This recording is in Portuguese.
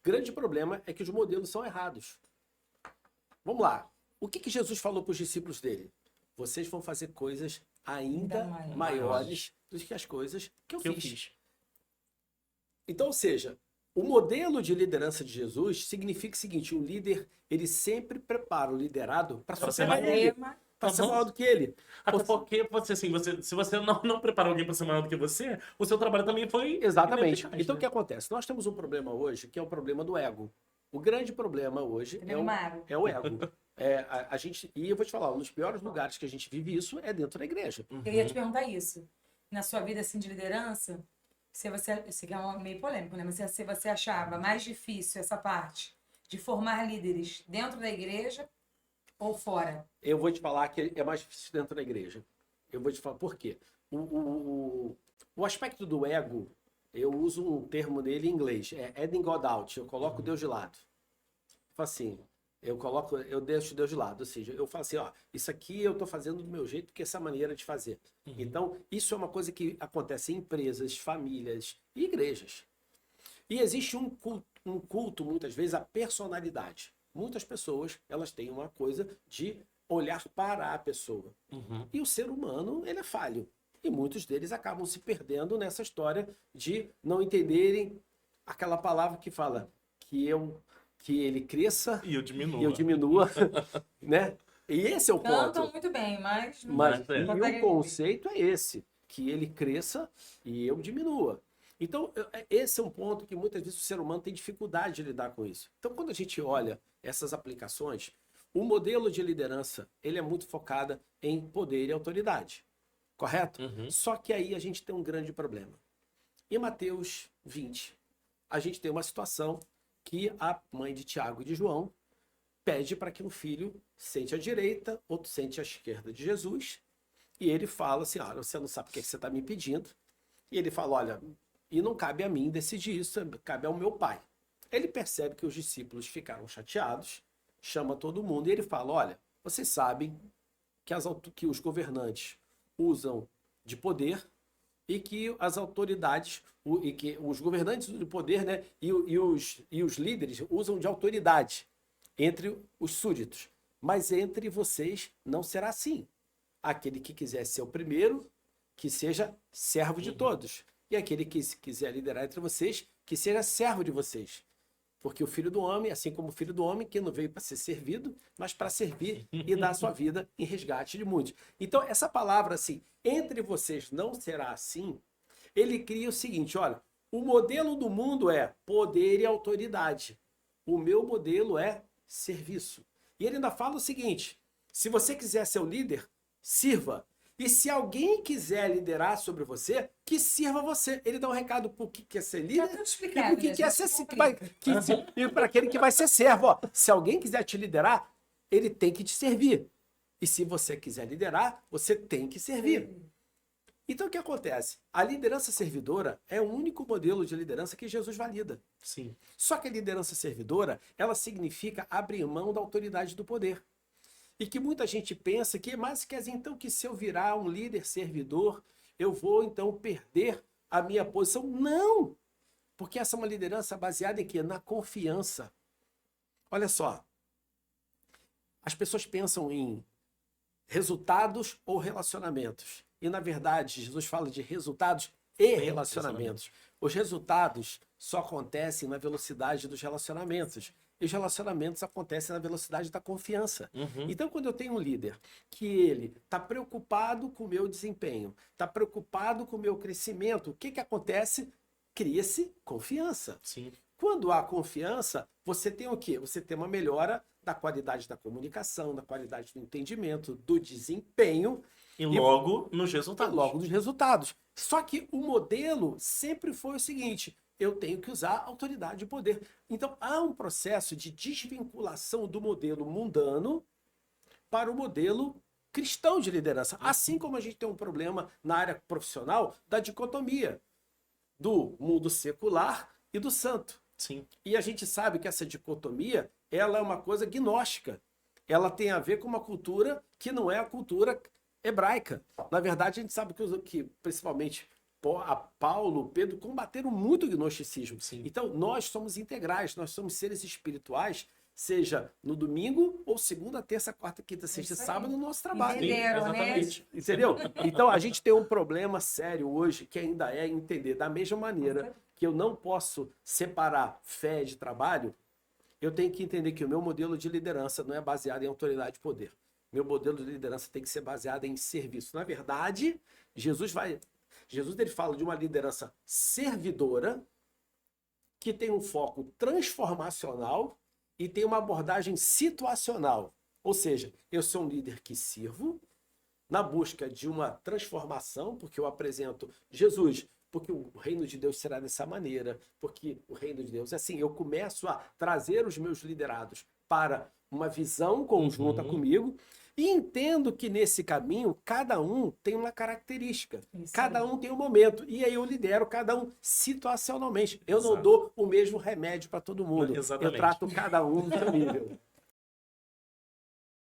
grande problema é que os modelos são errados. Vamos lá. O que Jesus falou para os discípulos dele? Vocês vão fazer coisas ainda maiores do que as coisas que eu fiz. Então, ou seja, o modelo de liderança de Jesus significa o seguinte: o líder, ele sempre prepara o liderado para superar ele, para ser maior do que ele. Até porque se você não prepara alguém para ser maior do que você, o seu trabalho também foi Exatamente. ineficaz, Então, né? o que acontece? Nós temos um problema hoje, que é o problema do ego. O grande problema hoje é o ego. A gente, e eu vou te falar, um dos piores lugares que a gente vive isso é dentro da igreja. Eu ia te perguntar isso. Na sua vida assim, de liderança, se você, isso aqui é meio polêmico, né? Mas se você achava mais difícil essa parte de formar líderes dentro da igreja ou fora? Eu vou te falar que é mais difícil dentro da igreja. Eu vou te falar por quê. O aspecto do ego, eu uso um termo nele em inglês, é adding God out, eu coloco Deus de lado. Eu falo assim, eu deixo Deus de lado, ou seja, eu falo assim, ó, isso aqui eu estou fazendo do meu jeito, porque essa maneira de fazer. Então, isso é uma coisa que acontece em empresas, famílias e igrejas. E existe um culto, muitas vezes, à personalidade. Muitas pessoas, elas têm uma coisa de olhar para a pessoa. E o ser humano, ele é falho. E muitos deles acabam se perdendo nessa história de não entenderem aquela palavra que fala que ele cresça E eu diminua, né? E esse é o ponto. Cantam muito bem, mas não Mas conseguem o conceito é esse, que ele cresça e eu diminua. Então, esse é um ponto que muitas vezes o ser humano tem dificuldade de lidar com isso. Então, quando a gente olha essas aplicações, o modelo de liderança, ele é muito focado em poder e autoridade, correto? Só que aí a gente tem um grande problema. Em Mateus 20, a gente tem uma situação que a mãe de Tiago e de João pede para que um filho sente à direita, outro sente à esquerda de Jesus, e ele fala assim, olha, você não sabe o que você está me pedindo, e ele fala, olha, e não cabe a mim decidir isso, cabe ao meu pai. Ele percebe que os discípulos ficaram chateados, chama todo mundo, e ele fala, olha, vocês sabem que os governantes usam de poder, e que as autoridades, e que os governantes do poder, né, e os líderes usam de autoridade entre os súditos. Mas entre vocês não será assim. Aquele que quiser ser o primeiro, que seja servo de todos. E aquele que quiser liderar entre vocês, que seja servo de vocês. Porque o Filho do Homem, assim como o Filho do Homem, que não veio para ser servido, mas para servir e dar sua vida em resgate de muitos. Então, essa palavra assim, entre vocês não será assim, ele cria o seguinte, olha, o modelo do mundo é poder e autoridade. O meu modelo é serviço. E ele ainda fala o seguinte, se você quiser ser o líder, sirva. E se alguém quiser liderar sobre você, que sirva você. Ele dá um recado para o que quer ser líder e para o que quer ser e para aquele que vai ser servo. Ó, se alguém quiser te liderar, ele tem que te servir. E se você quiser liderar, você tem que servir. Então o que acontece? A liderança servidora é o único modelo de liderança que Jesus valida. Sim. Só que a liderança servidora, ela significa abrir mão da autoridade do poder. E que muita gente pensa que, mas quer dizer, então que se eu virar um líder servidor, eu vou então perder a minha posição. Não! Porque essa é uma liderança baseada em quê? Na confiança. Olha só, as pessoas pensam em resultados ou relacionamentos. E na verdade, Jesus fala de resultados e relacionamentos. Os resultados só acontecem na velocidade dos relacionamentos. E os relacionamentos acontecem na velocidade da confiança. Então, quando eu tenho um líder que ele está preocupado com o meu desempenho, está preocupado com o meu crescimento, o que acontece? Cria-se confiança. Sim. Quando há confiança, você tem o quê? Você tem uma melhora da qualidade da comunicação, da qualidade do entendimento, do desempenho. E logo nos resultados. Logo nos resultados. Só que o modelo sempre foi o seguinte, eu tenho que usar autoridade e poder. Então, há um processo de desvinculação do modelo mundano para o modelo cristão de liderança. Assim como a gente tem um problema na área profissional da dicotomia do mundo secular e do santo. Sim. E a gente sabe que essa dicotomia, ela é uma coisa gnóstica. Ela tem a ver com uma cultura que não é a cultura hebraica. Na verdade, a gente sabe que principalmente Paulo, Pedro combateram muito o gnosticismo. Sim. Então, nós somos integrais, nós somos seres espirituais, seja no domingo ou segunda, terça, quarta, quinta, sexta e Isso aí. sábado no nosso trabalho. Entenderam, né? exatamente. Entendeu? Então, a gente tem um problema sério hoje, que ainda é entender da mesma maneira que eu não posso separar fé de trabalho, eu tenho que entender que o meu modelo de liderança não é baseado em autoridade e poder. Meu modelo de liderança tem que ser baseado em serviço. Na verdade, Jesus ele fala de uma liderança servidora, que tem um foco transformacional e tem uma abordagem situacional. Ou seja, eu sou um líder que sirvo na busca de uma transformação, porque eu apresento Jesus, porque o reino de Deus será dessa maneira, porque o reino de Deus é assim. Eu começo a trazer os meus liderados para uma visão conjunta comigo e entendo que nesse caminho cada um tem uma característica, Isso cada aí. um tem um momento e aí eu lidero cada um situacionalmente. Eu não Exato. dou o mesmo remédio para todo mundo. Exatamente. Eu trato cada um no seu nível.